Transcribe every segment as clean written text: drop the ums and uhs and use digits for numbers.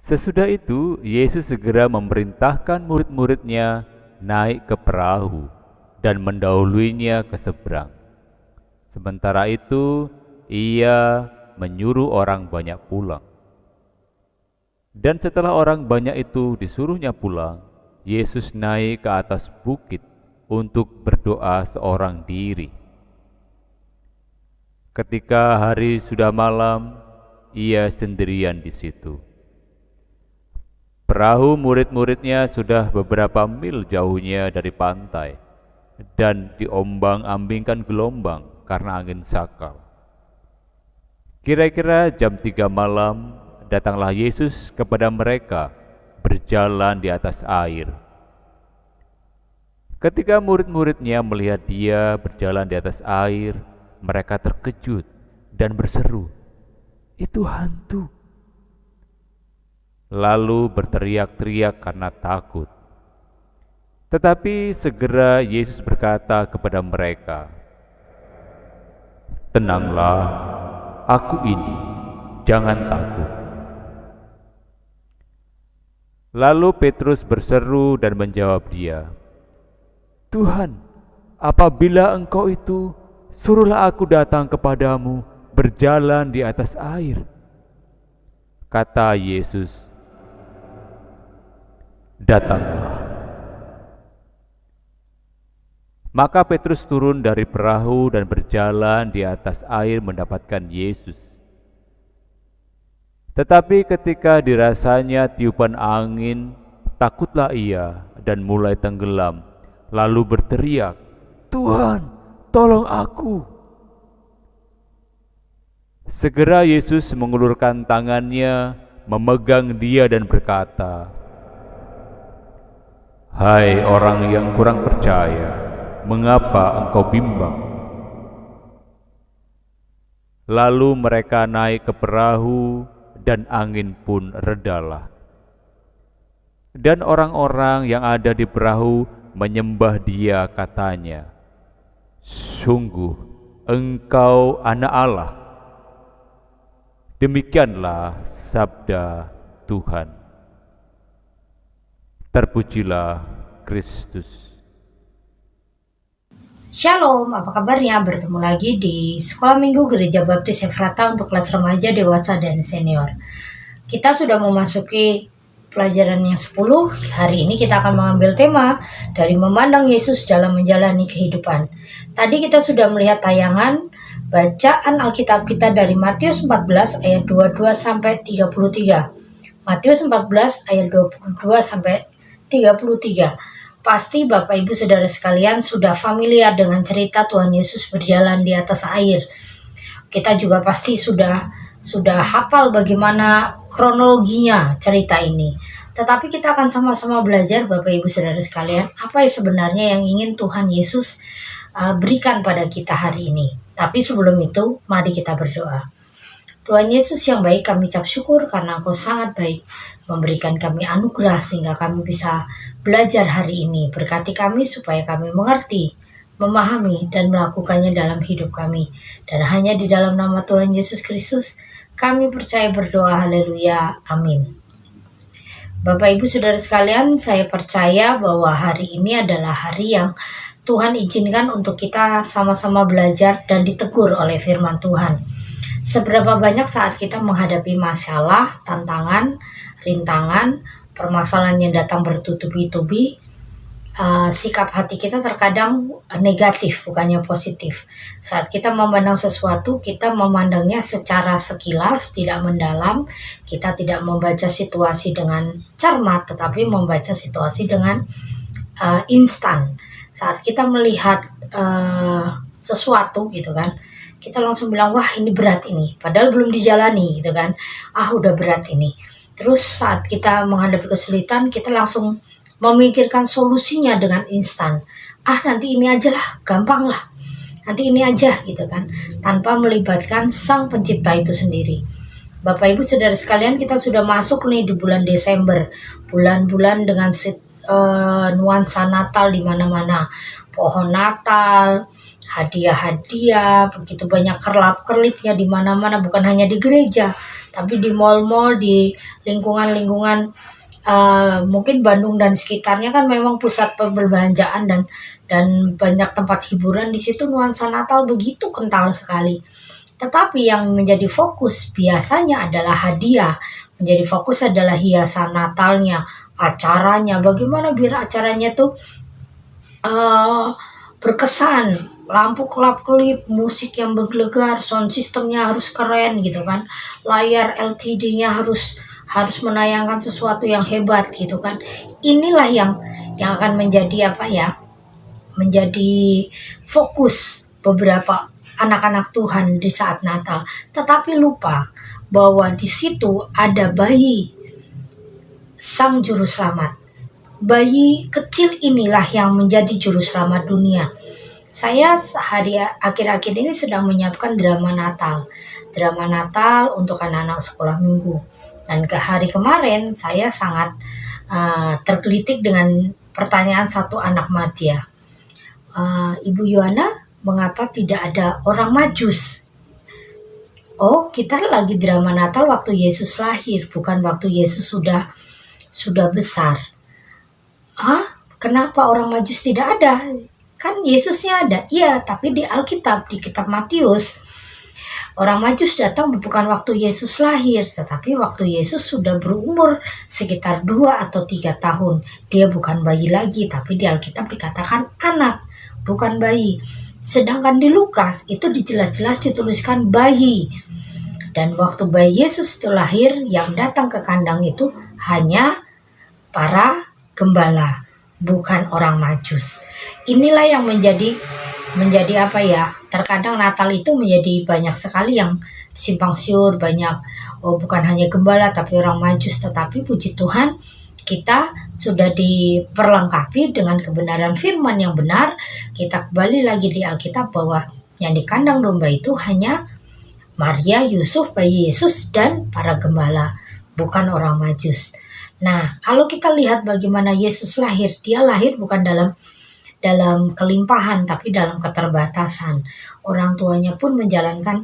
Sesudah itu, Yesus segera memerintahkan murid-muridnya naik ke perahu dan mendahuluinya ke seberang. Sementara itu, ia menyuruh orang banyak pulang. Dan setelah orang banyak itu disuruhnya pulang, Yesus naik ke atas bukit untuk berdoa seorang diri. Ketika hari sudah malam, ia sendirian di situ. Perahu murid-muridnya sudah beberapa mil jauhnya dari pantai dan diombang-ambingkan gelombang karena angin sakal. Kira-kira jam 3 malam datanglah Yesus kepada mereka berjalan di atas air. Ketika murid-muridnya melihat dia berjalan di atas air, mereka terkejut dan berseru, "Itu hantu!" Lalu berteriak-teriak karena takut. Tetapi segera Yesus berkata kepada mereka, "Tenanglah, aku ini, jangan takut." Lalu Petrus berseru dan menjawab dia, "Tuhan, apabila Engkau itu, suruhlah aku datang kepadamu berjalan di atas air." Kata Yesus, "Datanglah." Maka Petrus turun dari perahu dan berjalan di atas air mendapatkan Yesus. Tetapi ketika dirasanya tiupan angin, takutlah ia dan mulai tenggelam, lalu berteriak, "Tuhan, tolong aku!" Segera Yesus mengulurkan tangannya, memegang dia dan berkata, "Hai orang yang kurang percaya, mengapa engkau bimbang?" Lalu mereka naik ke perahu dan angin pun redalah. Dan orang-orang yang ada di perahu menyembah dia, katanya, "Sungguh engkau anak Allah." Demikianlah sabda Tuhan. Terpujilah Kristus. Shalom, apa kabarnya? Bertemu lagi di Sekolah Minggu Gereja Baptis Efrata untuk kelas remaja, dewasa, dan senior. Kita sudah memasuki pelajaran yang 10. Hari ini kita akan mengambil tema dari memandang Yesus dalam menjalani kehidupan. Tadi kita sudah melihat tayangan bacaan Alkitab kita dari Matius 14 ayat 22 sampai 33. Matius 14 ayat 22 sampai 33. Pasti Bapak Ibu Saudara sekalian sudah familiar dengan cerita Tuhan Yesus berjalan di atas air. Kita juga pasti sudah hafal bagaimana kronologinya cerita ini. Tetapi kita akan sama-sama belajar Bapak Ibu Saudara sekalian, apa yang sebenarnya yang ingin Tuhan Yesus berikan pada kita hari ini. Tapi sebelum itu, mari kita berdoa. Tuhan Yesus yang baik, kami ucap syukur karena Engkau sangat baik, memberikan kami anugerah sehingga kami bisa belajar hari ini. Berkati kami supaya kami mengerti, memahami, dan melakukannya dalam hidup kami. Dan hanya di dalam nama Tuhan Yesus Kristus, kami percaya berdoa, haleluya, amin. Bapak Ibu Saudara sekalian, saya percaya bahwa hari ini adalah hari yang Tuhan izinkan untuk kita sama-sama belajar dan ditegur oleh firman Tuhan. Seberapa banyak saat kita menghadapi masalah, tantangan, rintangan, permasalahan yang datang bertubi-tubi, sikap hati kita terkadang negatif, bukannya positif. Saat kita memandang sesuatu, kita memandangnya secara sekilas, tidak mendalam. Kita tidak membaca situasi dengan cermat, tetapi membaca situasi dengan instan. Saat kita melihat sesuatu gitu kan, kita langsung bilang, wah ini berat ini, padahal belum dijalani gitu kan, udah berat ini. Terus saat kita menghadapi kesulitan, kita langsung memikirkan solusinya dengan instan. Nanti ini aja lah, gampang lah, nanti ini aja gitu kan, tanpa melibatkan Sang Pencipta itu sendiri. Bapak Ibu Saudara sekalian, kita sudah masuk nih di bulan Desember, bulan-bulan dengan nuansa Natal di mana-mana, pohon Natal, hadiah-hadiah, begitu banyak kerlap-kerlipnya di mana-mana, bukan hanya di gereja, Tapi di mal-mal, di lingkungan-lingkungan mungkin Bandung dan sekitarnya kan memang pusat perbelanjaan dan banyak tempat hiburan di situ, nuansa Natal begitu kental sekali. Tetapi yang menjadi fokus biasanya adalah hadiah, menjadi fokus adalah hiasan Natalnya, acaranya, bagaimana biar acaranya tuh berkesan, lampu kelap-kelip, musik yang bergelegar, sound systemnya harus keren gitu kan, layar LCD-nya harus menayangkan sesuatu yang hebat gitu kan. Inilah yang akan menjadi menjadi fokus beberapa anak-anak Tuhan di saat Natal. Tetapi lupa bahwa di situ ada bayi Sang Juru Selamat. Bayi kecil inilah yang menjadi Juru Selamat dunia. Saya akhir-akhir ini sedang menyiapkan drama Natal untuk anak-anak sekolah minggu. Dan ke hari kemarin saya sangat tergelitik dengan pertanyaan satu anak madya. Ibu Yohana, mengapa tidak ada orang Majus? Oh, kita lagi drama Natal waktu Yesus lahir, bukan waktu Yesus sudah besar. Kenapa orang Majus tidak ada? Kan Yesusnya ada. Iya, tapi di Alkitab, di kitab Matius, orang Majus datang bukan waktu Yesus lahir, tetapi waktu Yesus sudah berumur sekitar 2 atau 3 tahun. Dia bukan bayi lagi, tapi di Alkitab dikatakan anak, bukan bayi. Sedangkan di Lukas itu jelas-jelas dituliskan bayi. Dan waktu bayi Yesus itu lahir, yang datang ke kandang itu hanya para gembala, bukan orang Majus. Inilah yang menjadi terkadang Natal itu menjadi banyak sekali yang simpang siur, banyak bukan hanya gembala tapi orang Majus. Tetapi puji Tuhan, kita sudah diperlengkapi dengan kebenaran firman yang benar. Kita kembali lagi di Alkitab bahwa yang di kandang domba itu hanya Maria, Yusuf, bayi Yesus, dan para gembala, bukan orang Majus. Nah, kalau kita lihat bagaimana Yesus lahir, dia lahir bukan dalam kelimpahan, tapi dalam keterbatasan. Orang tuanya pun menjalankan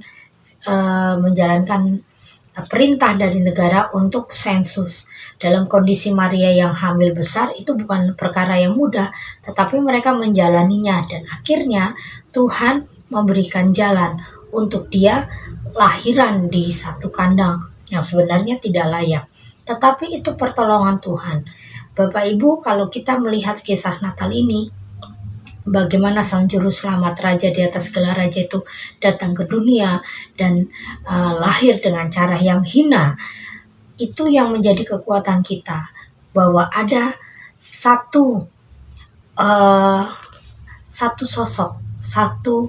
perintah dari negara untuk sensus. Dalam kondisi Maria yang hamil besar itu bukan perkara yang mudah, tetapi mereka menjalaninya, dan akhirnya Tuhan memberikan jalan untuk dia lahiran di satu kandang yang sebenarnya tidak layak. Tetapi itu pertolongan Tuhan. Bapak Ibu, kalau kita melihat kisah Natal ini, bagaimana Sang Juru Selamat, Raja di atas segala raja itu datang ke dunia dan lahir dengan cara yang hina. Itu yang menjadi kekuatan kita, bahwa ada satu sosok, satu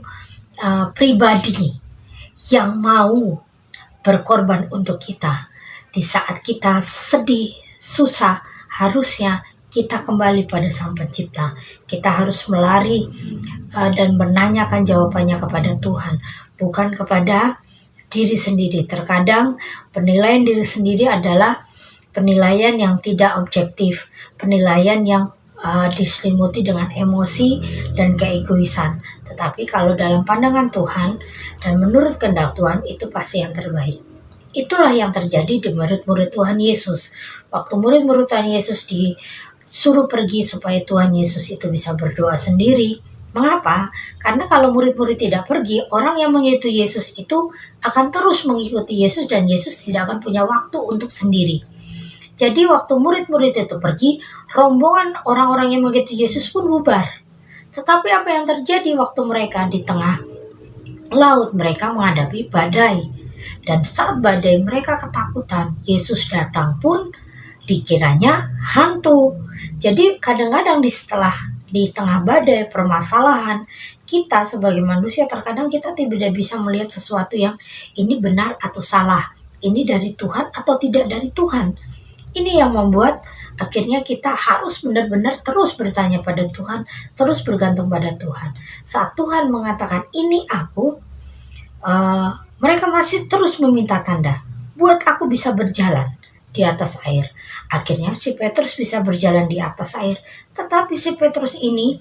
pribadi yang mau berkorban untuk kita. Di saat kita sedih, susah, harusnya kita kembali pada Sang Pencipta. Kita harus melari dan menanyakan jawabannya kepada Tuhan, bukan kepada diri sendiri. Terkadang penilaian diri sendiri adalah penilaian yang tidak objektif, penilaian yang diselimuti dengan emosi dan keegoisan. Tetapi kalau dalam pandangan Tuhan dan menurut kehendak Tuhan, itu pasti yang terbaik. Itulah yang terjadi di murid-murid Tuhan Yesus. Waktu murid-murid Tuhan Yesus disuruh pergi supaya Tuhan Yesus itu bisa berdoa sendiri. Mengapa? Karena kalau murid-murid tidak pergi, orang yang mengikuti Yesus itu akan terus mengikuti Yesus dan Yesus tidak akan punya waktu untuk sendiri. Jadi waktu murid-murid itu pergi, rombongan orang-orang yang mengikuti Yesus pun bubar. Tetapi apa yang terjadi waktu mereka di tengah laut? Mereka menghadapi badai. Dan saat badai mereka ketakutan, Yesus datang pun dikiranya hantu. Jadi kadang-kadang di tengah badai permasalahan, kita sebagai manusia terkadang kita tidak bisa melihat sesuatu yang ini benar atau salah, ini dari Tuhan atau tidak dari Tuhan. Ini yang membuat akhirnya kita harus benar-benar terus bertanya pada Tuhan, terus bergantung pada Tuhan. Saat Tuhan mengatakan ini aku, mereka masih terus meminta tanda, buat aku bisa berjalan di atas air. Akhirnya si Petrus bisa berjalan di atas air. Tetapi si Petrus ini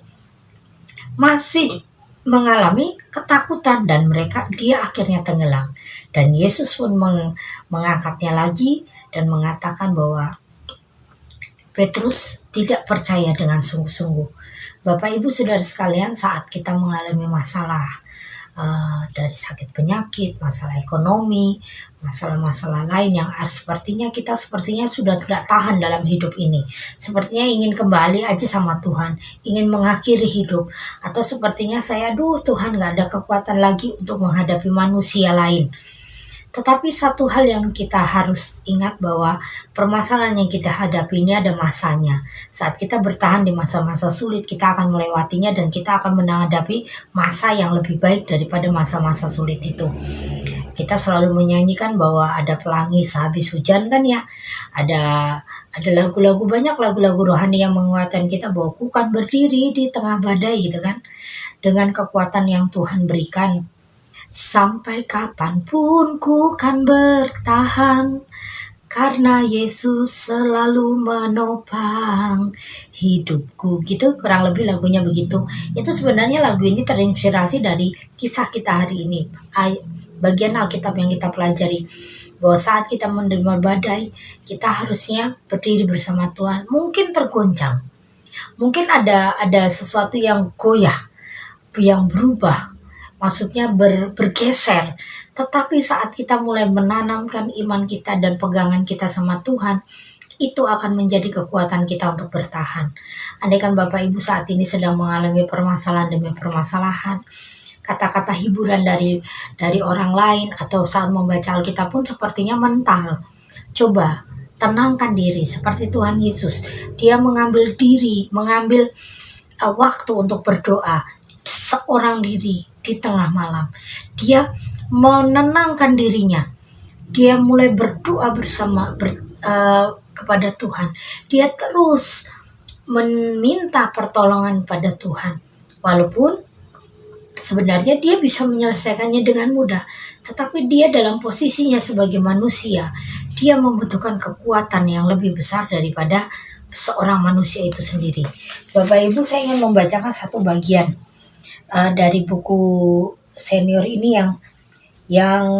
masih mengalami ketakutan dan dia akhirnya tenggelam. Dan Yesus pun mengangkatnya lagi dan mengatakan bahwa Petrus tidak percaya dengan sungguh-sungguh. Bapak Ibu Saudara sekalian, saat kita mengalami masalah dari sakit penyakit, masalah ekonomi, masalah-masalah lain yang sepertinya sudah tidak tahan dalam hidup ini. Sepertinya ingin kembali aja sama Tuhan, ingin mengakhiri hidup. Atau sepertinya Tuhan gak ada kekuatan lagi untuk menghadapi manusia lain. Tetapi satu hal yang kita harus ingat bahwa permasalahan yang kita hadapi ini ada masanya. Saat kita bertahan di masa-masa sulit, kita akan melewatinya dan kita akan menghadapi masa yang lebih baik daripada masa-masa sulit itu. Kita selalu menyanyikan bahwa ada pelangi sehabis hujan kan ya. Ada lagu-lagu, banyak lagu-lagu rohani yang menguatkan kita bahwa ku kan berdiri di tengah badai gitu kan. Dengan kekuatan yang Tuhan berikan. Sampai kapanpun ku kan bertahan, karena Yesus selalu menopang hidupku. Gitu kurang lebih lagunya begitu. Itu sebenarnya lagu ini terinspirasi dari kisah kita hari ini. Bagian Alkitab yang kita pelajari. Bahwa saat kita menerima badai, kita harusnya berdiri bersama Tuhan. Mungkin tergoncang. Mungkin ada sesuatu yang goyah, yang berubah. Maksudnya bergeser. Tetapi saat kita mulai menanamkan iman kita dan pegangan kita sama Tuhan, itu akan menjadi kekuatan kita untuk bertahan. Andaikan Bapak Ibu saat ini sedang mengalami permasalahan demi permasalahan, kata-kata hiburan dari orang lain atau saat membaca Alkitab pun sepertinya mental. Coba tenangkan diri seperti Tuhan Yesus. Dia mengambil waktu untuk berdoa seorang diri di tengah malam. Dia menenangkan dirinya. Dia mulai berdoa kepada Tuhan. Dia terus meminta pertolongan pada Tuhan. Walaupun sebenarnya dia bisa menyelesaikannya dengan mudah, tetapi dia dalam posisinya sebagai manusia, dia membutuhkan kekuatan yang lebih besar daripada seorang manusia itu sendiri. Bapak Ibu, saya ingin membacakan satu bagian dari buku senior ini yang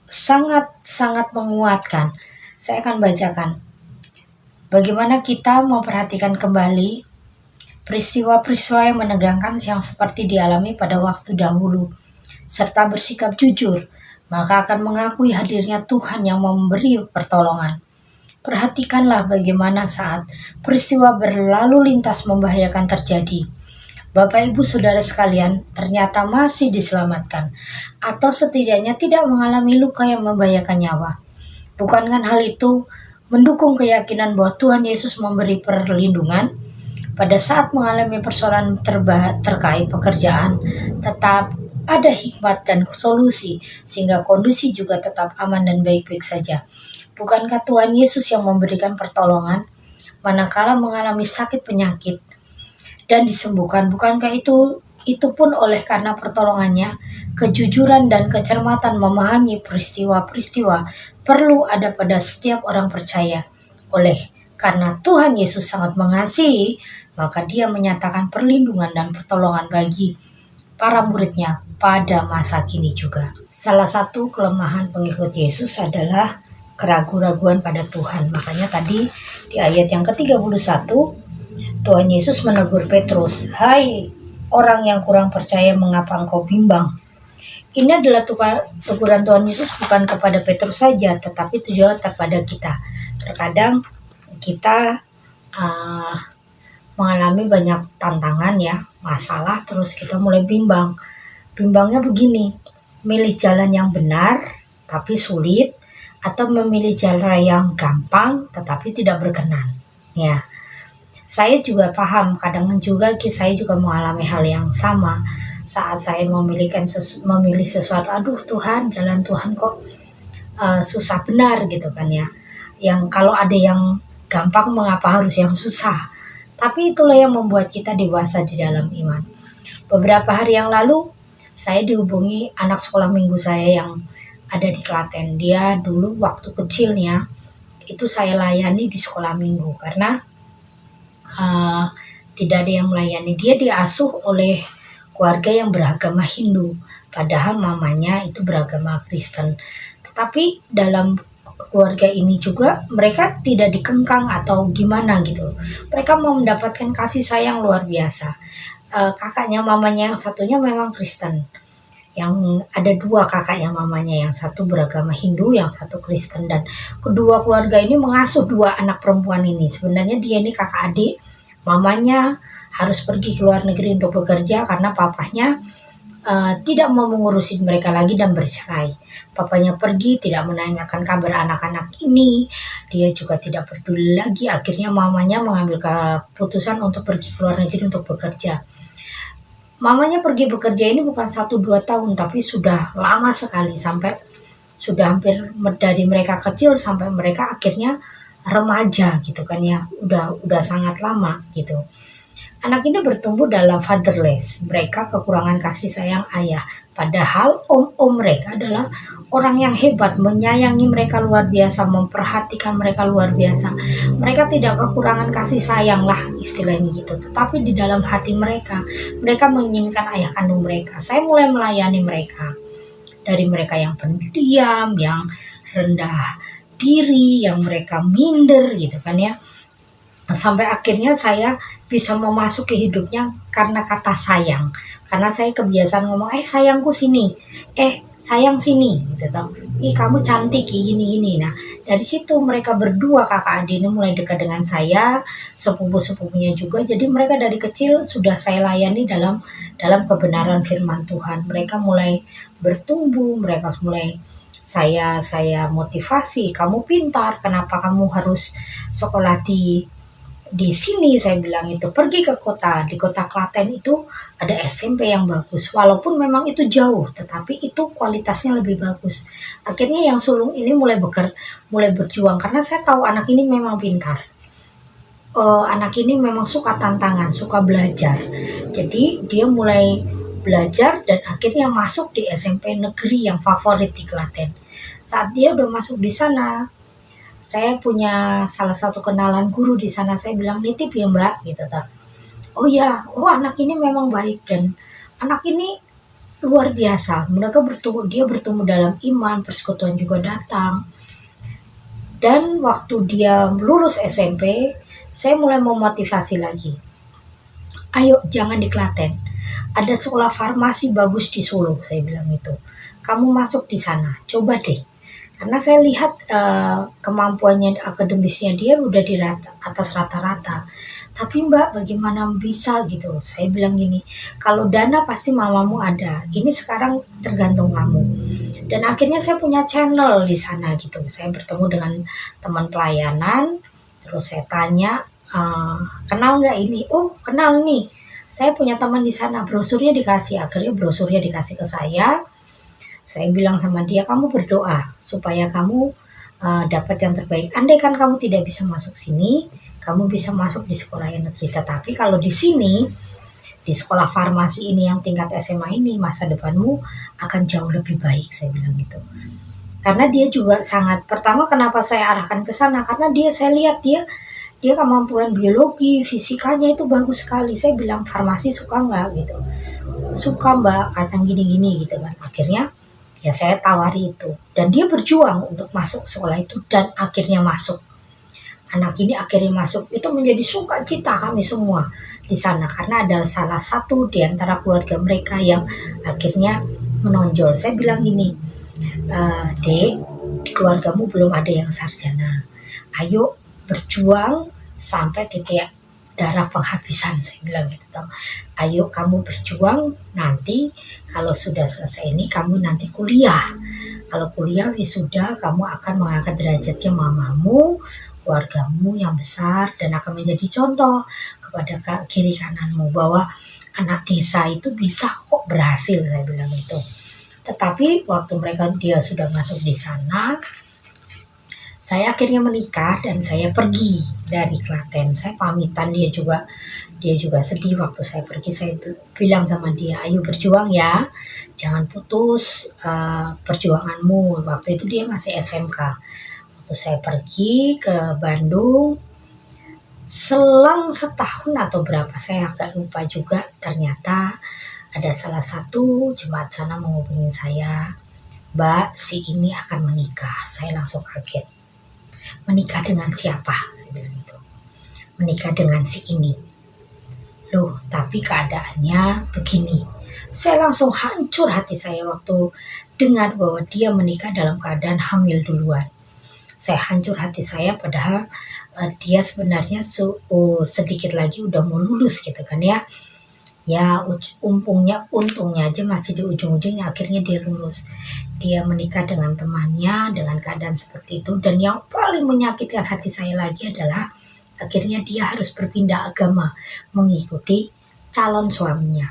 sangat menguatkan. Saya akan bacakan. Bagaimana kita memperhatikan kembali peristiwa-peristiwa yang menegangkan yang seperti dialami pada waktu dahulu, serta bersikap jujur, maka akan mengakui hadirnya Tuhan yang memberi pertolongan. Perhatikanlah bagaimana saat peristiwa berlalu lintas membahayakan terjadi, Bapak Ibu Saudara sekalian ternyata masih diselamatkan atau setidaknya tidak mengalami luka yang membahayakan nyawa. Bukankah hal itu mendukung keyakinan bahwa Tuhan Yesus memberi perlindungan pada saat mengalami persoalan terkait pekerjaan, tetap ada hikmat dan solusi sehingga kondisi juga tetap aman dan baik-baik saja. Bukankah Tuhan Yesus yang memberikan pertolongan manakala mengalami sakit penyakit dan disembuhkan? Bukankah itu pun oleh karena pertolongannya, kejujuran dan kecermatan memahami peristiwa-peristiwa perlu ada pada setiap orang percaya. Oleh karena Tuhan Yesus sangat mengasihi, maka dia menyatakan perlindungan dan pertolongan bagi para muridnya pada masa kini juga. Salah satu kelemahan pengikut Yesus adalah keraguan-raguan pada Tuhan. Makanya tadi di ayat yang ke-31, Tuhan Yesus menegur Petrus, "Hai orang yang kurang percaya, mengapa engkau bimbang?" Ini adalah teguran Tuhan Yesus bukan kepada Petrus saja, tetapi juga kepada kita. Terkadang kita mengalami banyak tantangan ya, masalah, terus kita mulai bimbang. Bimbangnya begini, milih jalan yang benar tapi sulit, atau memilih jalan yang gampang tetapi tidak berkenan. Ya, saya juga paham, kadang juga saya juga mengalami hal yang sama. Saat saya memilih sesuatu, aduh Tuhan, jalan Tuhan kok susah benar gitu kan ya. Yang kalau ada yang gampang, mengapa harus yang susah? Tapi itulah yang membuat kita dewasa di dalam iman. Beberapa hari yang lalu, saya dihubungi anak sekolah minggu saya yang ada di Klaten. Dia dulu waktu kecilnya itu saya layani di sekolah minggu karena tidak ada yang melayani. Dia diasuh oleh keluarga yang beragama Hindu, padahal mamanya itu beragama Kristen. Tetapi dalam keluarga ini juga mereka tidak dikengkang atau gimana gitu. Mereka mau mendapatkan kasih sayang luar biasa. Kakaknya mamanya yang satunya memang Kristen. Yang ada dua kakaknya mamanya, yang satu beragama Hindu, yang satu Kristen, dan kedua keluarga ini mengasuh dua anak perempuan ini. Sebenarnya dia ini kakak adik, mamanya harus pergi ke luar negeri untuk bekerja karena papahnya tidak mau mengurusi mereka lagi dan bercerai. Papanya pergi, tidak menanyakan kabar anak-anak ini, dia juga tidak peduli lagi. Akhirnya mamanya mengambil keputusan untuk pergi ke luar negeri untuk bekerja. Mamanya pergi bekerja ini bukan 1-2 tahun, tapi sudah lama sekali, sampai sudah hampir dari mereka kecil sampai mereka akhirnya remaja gitu kan ya, udah sangat lama gitu. Anak ini bertumbuh dalam fatherless, mereka kekurangan kasih sayang ayah. Padahal om-om mereka adalah orang yang hebat, menyayangi mereka luar biasa, memperhatikan mereka luar biasa. Mereka tidak kekurangan kasih sayang lah istilahnya gitu. Tetapi di dalam hati mereka, mereka menginginkan ayah kandung mereka. Saya mulai melayani mereka. Dari mereka yang pendiam, yang rendah diri, yang mereka minder gitu kan ya. Sampai akhirnya saya bisa memasuki hidupnya karena kata sayang. Karena saya kebiasaan ngomong, sayangku sini, sayang sini, gitu toh. Ih kamu cantik, gini-gini. Nah dari situ mereka berdua kakak adik ini mulai dekat dengan saya, sepupu-sepupunya juga. Jadi mereka dari kecil sudah saya layani dalam kebenaran firman Tuhan. Mereka mulai bertumbuh, mereka mulai saya motivasi, kamu pintar, kenapa kamu harus sekolah di sini, saya bilang itu, pergi ke kota. Di kota Klaten itu ada SMP yang bagus, walaupun memang itu jauh, tetapi itu kualitasnya lebih bagus. Akhirnya yang sulung ini mulai berjuang karena saya tahu anak ini memang pintar. Anak ini memang suka tantangan, suka belajar. Jadi dia mulai belajar dan akhirnya masuk di SMP negeri yang favorit di Klaten. Saat dia udah masuk di sana, saya punya salah satu kenalan guru di sana, saya bilang nitip ya mbak gitu tak. Oh ya, anak ini memang baik dan anak ini luar biasa. Dia bertumbuh dalam iman, persekutuan juga datang. Dan waktu dia lulus SMP, saya mulai memotivasi lagi. Ayo jangan di Klaten, ada sekolah farmasi bagus di Solo, saya bilang itu. Kamu masuk di sana, coba deh. Karena saya lihat kemampuannya akademisnya dia udah di atas rata-rata. Tapi mbak bagaimana bisa gitu? Saya bilang gini, kalau dana pasti mamamu ada. Ini sekarang tergantung kamu. Dan akhirnya saya punya channel di sana gitu. Saya bertemu dengan teman pelayanan. Terus saya tanya, kenal nggak ini? Oh kenal nih. Saya punya teman di sana. Brosurnya dikasih. Akhirnya brosurnya dikasih ke saya. Saya bilang sama dia, kamu berdoa supaya kamu dapat yang terbaik. Andai kan kamu tidak bisa masuk sini, kamu bisa masuk di sekolah yang negeri. Tetapi kalau di sini, di sekolah farmasi ini yang tingkat SMA ini, masa depanmu akan jauh lebih baik, saya bilang gitu. Karena dia juga sangat, pertama kenapa saya arahkan ke sana, karena saya lihat dia kemampuan biologi, fisikanya itu bagus sekali. Saya bilang, farmasi suka nggak gitu? Suka mbak, kacang gini-gini gitu kan. Akhirnya ya saya tawari itu. Dan dia berjuang untuk masuk sekolah itu dan akhirnya masuk. Anak ini akhirnya masuk. Itu menjadi sukacita kami semua di sana. Karena ada salah satu di antara keluarga mereka yang akhirnya menonjol. Saya bilang gini, Dek, di keluargamu belum ada yang sarjana. Ayo berjuang sampai titik darah penghabisan, saya bilang gitu toh. Ayo kamu berjuang, nanti kalau sudah selesai ini kamu nanti kuliah. Kalau kuliah wisuda kamu akan mengangkat derajatnya mamamu, keluargamu yang besar, dan akan menjadi contoh kepada kiri kananmu bahwa anak desa itu bisa kok berhasil, saya bilang itu. Tetapi waktu dia sudah masuk di sana, saya akhirnya menikah dan saya pergi dari Klaten. Saya pamitan, dia juga sedih waktu saya pergi. Saya bilang sama dia, ayo berjuang ya, jangan putus perjuanganmu. Waktu itu dia masih SMK. Waktu saya pergi ke Bandung, selang setahun atau berapa saya agak lupa juga, ternyata ada salah satu jemaat sana menghubungi saya, "Mbak, si ini akan menikah." Saya langsung kaget. "Menikah dengan siapa?" Saya bilang gitu. "Menikah dengan si ini." "Loh, tapi keadaannya begini." Saya langsung hancur hati saya waktu dengar bahwa dia menikah dalam keadaan hamil duluan. Saya hancur hati saya, padahal dia sebenarnya sedikit lagi udah mau lulus gitu kan ya. Ya untungnya aja masih di ujung-ujungnya akhirnya dia lulus. Dia menikah dengan temannya dengan keadaan seperti itu, dan yang paling menyakitkan hati saya lagi adalah akhirnya dia harus berpindah agama mengikuti calon suaminya.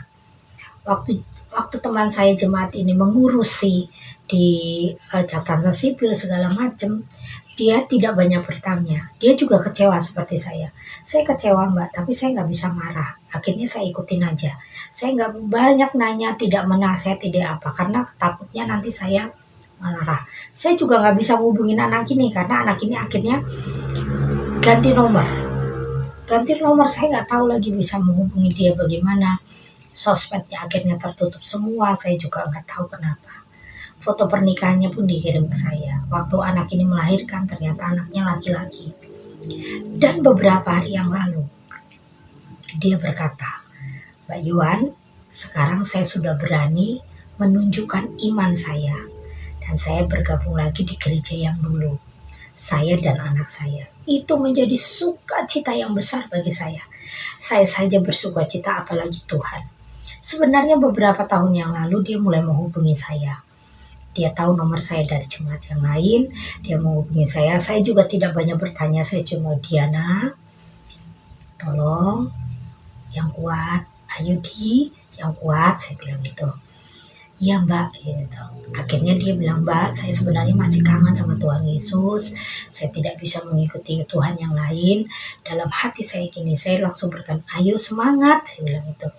Waktu teman saya jemaat ini mengurusi di catatan sipil segala macam, dia tidak banyak bertanya. Dia juga kecewa seperti saya. "Saya kecewa Mbak, tapi saya nggak bisa marah." Akhirnya saya ikutin aja. Saya nggak banyak nanya, tidak menasihat, tidak apa. Karena takutnya nanti saya marah. Saya juga nggak bisa hubungin anak ini, karena anak ini akhirnya ganti nomor. Saya nggak tahu lagi bisa menghubungi dia bagaimana. Sosmednya akhirnya tertutup semua. Saya juga nggak tahu kenapa. Foto pernikahannya pun dikirim ke saya. Waktu anak ini melahirkan, ternyata anaknya laki-laki. Dan beberapa hari yang lalu, dia berkata, "Mbak Yuan, sekarang saya sudah berani menunjukkan iman saya. Dan saya bergabung lagi di gereja yang dulu. Saya dan anak saya." Itu menjadi sukacita yang besar bagi saya. Saya saja bersukacita, apalagi Tuhan. Sebenarnya beberapa tahun yang lalu dia mulai menghubungi saya. Dia tahu nomor saya dari jemaat yang lain, dia menghubungi saya. Saya juga tidak banyak bertanya, saya cuma, "Diana, tolong yang kuat, ayo yang kuat," saya bilang gitu. "Iya Mbak," gitu. Akhirnya dia bilang, "Mbak, saya sebenarnya masih kangen sama Tuhan Yesus. Saya tidak bisa mengikuti Tuhan yang lain. Dalam hati saya gini," saya langsung berkata, "Ayo semangat," saya bilang itu.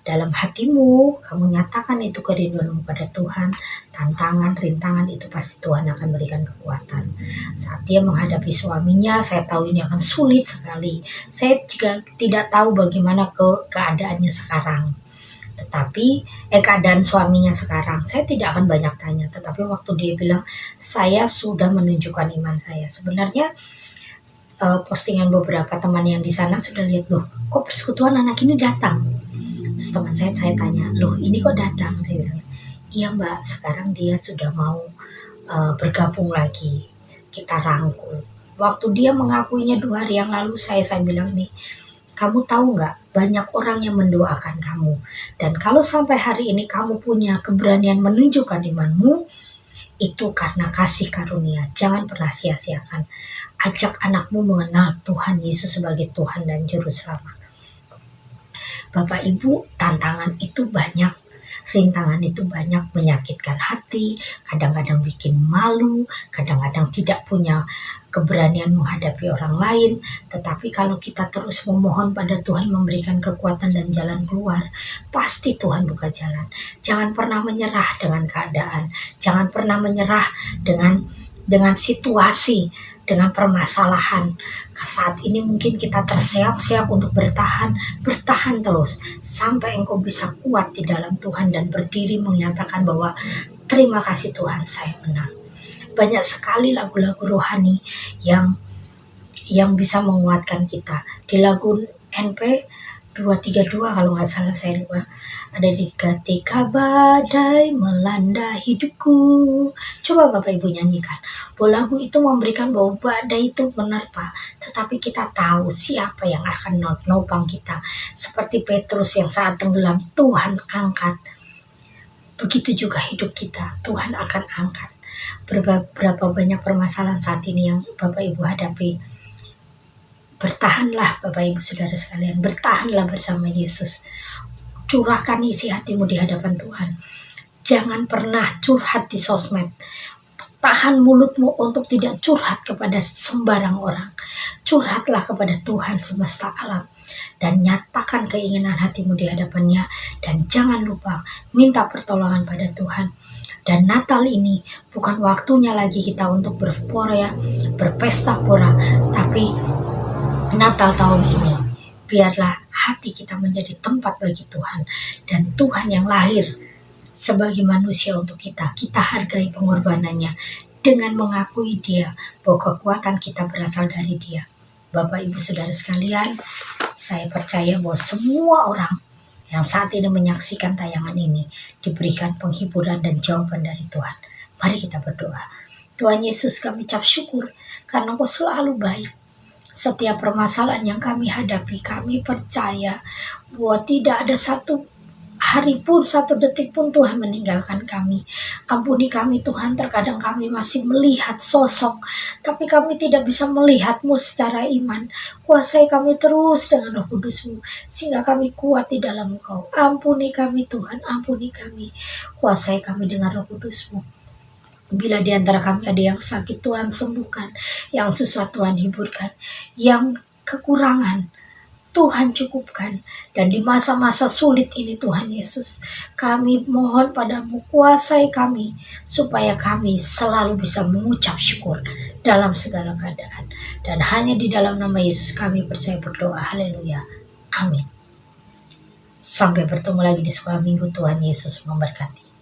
"Dalam hatimu, kamu nyatakan itu kerinduanmu pada Tuhan, tantangan, rintangan itu pasti Tuhan akan berikan kekuatan." Saat dia menghadapi suaminya, saya tahu ini akan sulit sekali. Saya juga tidak tahu bagaimana keadaannya sekarang. Tetapi, keadaan suaminya sekarang, saya tidak akan banyak tanya. Tetapi waktu dia bilang, "Saya sudah menunjukkan iman saya." Sebenarnya, postingan beberapa teman yang di sana sudah lihat, "Loh, kok persekutuan anak ini datang?" Terus teman saya tanya, "Loh, ini kok datang?" Saya bilang, "Iya Mbak, sekarang dia sudah mau bergabung lagi. Kita rangkul." Waktu dia mengakuinya 2 hari yang lalu, saya bilang nih, "Kamu tahu nggak, banyak orang yang mendoakan kamu. Dan kalau sampai hari ini kamu punya keberanian menunjukkan imanmu, itu karena kasih karunia. Jangan pernah sia-siakan. Ajak anakmu mengenal Tuhan Yesus sebagai Tuhan dan Juru Selamat." Bapak Ibu, tantangan itu banyak, rintangan itu banyak, menyakitkan hati, kadang-kadang bikin malu, kadang-kadang tidak punya keberanian menghadapi orang lain. Tetapi kalau kita terus memohon pada Tuhan memberikan kekuatan dan jalan keluar, pasti Tuhan buka jalan. Jangan pernah menyerah dengan keadaan, jangan pernah menyerah dengan situasi, dengan permasalahan. Saat ini mungkin kita terseok-seok untuk bertahan terus sampai engkau bisa kuat di dalam Tuhan dan berdiri menyatakan bahwa, "Terima kasih Tuhan, saya menang." Banyak sekali lagu-lagu rohani yang bisa menguatkan kita. Di lagu NP 232 kalau nggak salah, saya lupa, ada di "Ketika badai melanda hidupku." Coba Bapak Ibu nyanyikan. Bahwa lagu itu memberikan bahwa badai itu menerpa, tetapi kita tahu siapa yang akan menopang kita. Seperti Petrus yang saat tenggelam, Tuhan angkat. Begitu juga hidup kita, Tuhan akan angkat. Berapa banyak permasalahan saat ini yang Bapak Ibu hadapi. Bertahanlah Bapak Ibu Saudara sekalian, bertahanlah bersama Yesus. Curahkan isi hatimu di hadapan Tuhan. Jangan pernah curhat di sosmed. Tahan mulutmu untuk tidak curhat kepada sembarang orang. Curhatlah kepada Tuhan semesta alam. Dan nyatakan keinginan hatimu di hadapannya. Dan jangan lupa minta pertolongan pada Tuhan. Dan Natal ini bukan waktunya lagi kita untuk berpesta pora. Tapi Natal tahun ini biarlah hati kita menjadi tempat bagi Tuhan, dan Tuhan yang lahir sebagai manusia untuk kita hargai pengorbanannya dengan mengakui Dia, bahwa kekuatan kita berasal dari Dia. Bapak Ibu Saudara sekalian, saya percaya bahwa semua orang yang saat ini menyaksikan tayangan ini diberikan penghiburan dan jawaban dari Tuhan. Mari kita berdoa. Tuhan Yesus, kami ucap syukur karena Engkau selalu baik. Setiap permasalahan yang kami hadapi, kami percaya bahwa tidak ada satu hari pun, satu detik pun Tuhan meninggalkan kami. Ampuni kami Tuhan, terkadang kami masih melihat sosok, tapi kami tidak bisa melihat-Mu secara iman. Kuasai kami terus dengan Roh Kudus-Mu, sehingga kami kuat di dalam Engkau. Ampuni kami Tuhan, ampuni kami. Kuasai kami dengan Roh Kudus-Mu. Bila di antara kami ada yang sakit, Tuhan sembuhkan. Yang susah, Tuhan hiburkan. Yang kekurangan, Tuhan cukupkan. Dan di masa-masa sulit ini, Tuhan Yesus, kami mohon padamu, kuasai kami, supaya kami selalu bisa mengucap syukur dalam segala keadaan. Dan hanya di dalam nama Yesus kami percaya berdoa. Haleluya. Amin. Sampai bertemu lagi di sekolah minggu. Tuhan Yesus memberkati.